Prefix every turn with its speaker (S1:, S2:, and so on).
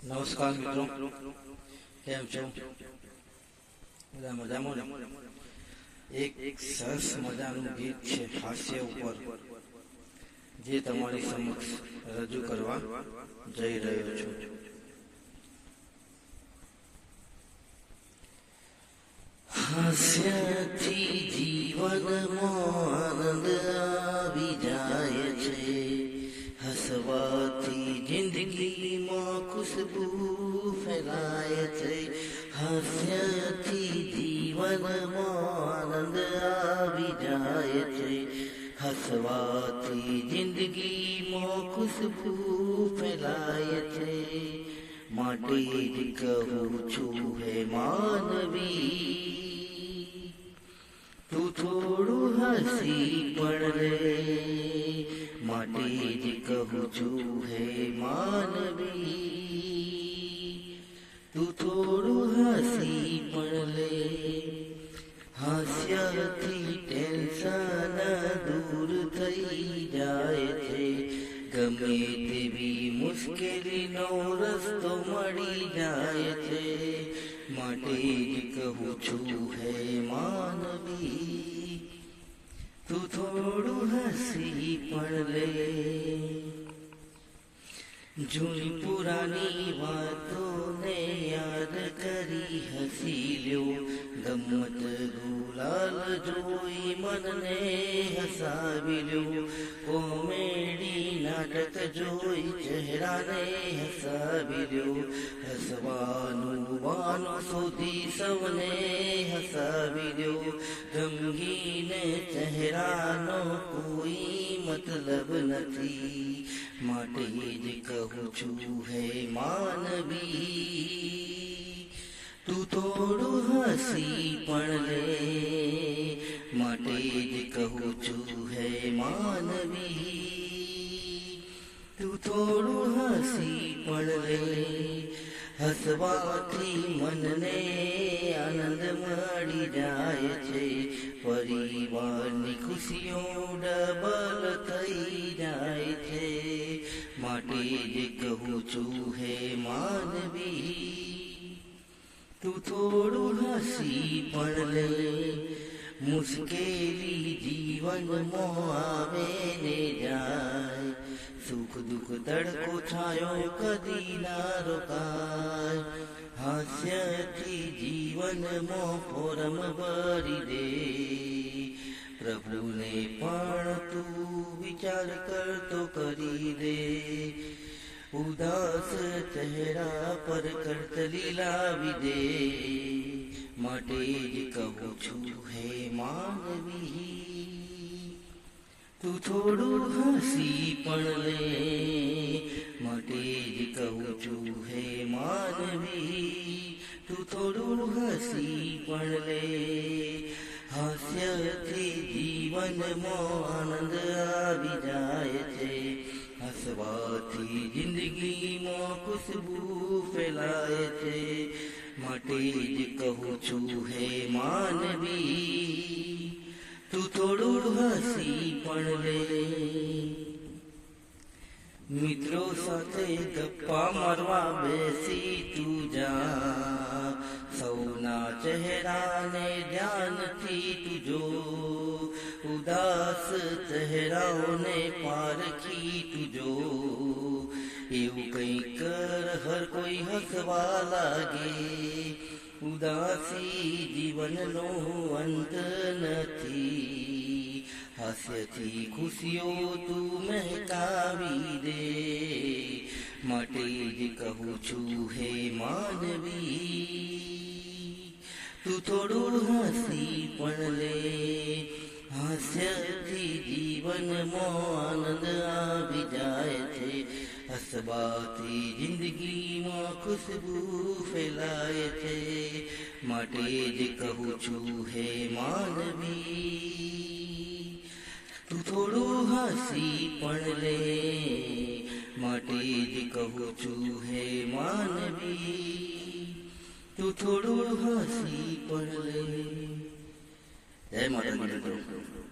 S1: નમસ્કાર મિત્રો, કેમ છો? બધા મજામાં ને? એક સરસ મજાનું ગીત છે હાસ્ય ઉપર, જે તમારી સમક્ષ રજૂ કરવા જઈ રહ્યો છું. હાસ્યથી જીવનમાં આનંદ આવી જાય છે, હસવાથી જિંદગીમાં ખુશબુ ફેલાય છે. હાસ્યથી જીવનમાં આનંદ આવી જાય છે, હસવાથી જિંદગીમાં ખુશબુ ફેલાય છે. માટે જ કહું છું હે માનવી, તું થોડું હસી પણ રે. માટે જ કહું છું હે માનવી, તું થોડું હસી પણ લે. હાસ્યથી ટેન્શન દૂર થઈ જાય છે, ગમે તેવી મુશ્કેલીનો રસ્તો મળી જાય છે. માટે જ કહું છું હે માનવી, તું થોડું હસી પણ લે. જૂની પુરાની વાતોને યાદ કરી હસી લ્યો, ગમત ગુલાલ જોઈ મનને હસાવી લ્યો. કોમેડી નાટક જોઈ ચહેરાને હસાવી લ્યો. હસવાનું વાનું શોધી સૌને હસાવી લ્યો. ગમગીને ચહેરાનો કોઈ મતલબ નથી. માટે જ કહું છું હે માનવી, તું થોડું હસી પણ લે. માટે જ કહું છું હે માનવી, તું થોડું હસી પણ લે. હસવાથી મનને આનંદ મળી જાય છે, પરિવારની ખુશીઓ ડબલ થઈ જાય છે. માટે જ કહું છું હે માનવી, તું થોડું હસી પણ લે. મુશ્કેલી જીવનમાં આવે ને જાય, સુખ દુઃખ તડકો છાયો કદી ના રોકાય. હાસ્યથી જીવનમાં ફોરમ ભરી દે, પ્રભુને પણ તું વિચાર કરતો કરી દે. ઉદાસ ચહેરા પર કરતલી લાવી દે. માટે જ કહું છું હે માનવી, તું થોડું હસી પણ લે. માટે જ કહું છું હે માનવી, તું થોડું હસી પણ લે. હાસ્યથી જીવનમાં આનંદ આવી જાય છે, હસવાથી જિંદગીમાં ખુશબુ ફેલાય છે. માટે જ કહું છું હે માનવી, તું થોડું હસી પણ લે. મિત્રો સાથે ગપ્પા મારવા બેસી તું જા, સૌના ચહેરાને ધ્યાનથી તું જો. ઉદાસ ચહેરાઓને પારખી તું જો. એવું કંઈ કર હર કોઈ હસવા લાગે, ઉદાસી જીવનનો અંત નથી. હાસ્યથી ખુશીઓ તું મહેકાવી દે. માટે જ કહું છું હે માનવી, તું થોડું હસી પણ લે. હાસ્યથી જીવનમાં આનંદ આવી જાય છે, હસવાથી જિંદગીમાં ખુશબુ ફેલાય છે. માટે જ કહું છું હે માનવી, તું થોડું હસી પણ લે. માટે જ કહું છું હે માનવી, તું થોડું હસી પણ લે. જય માતાજી.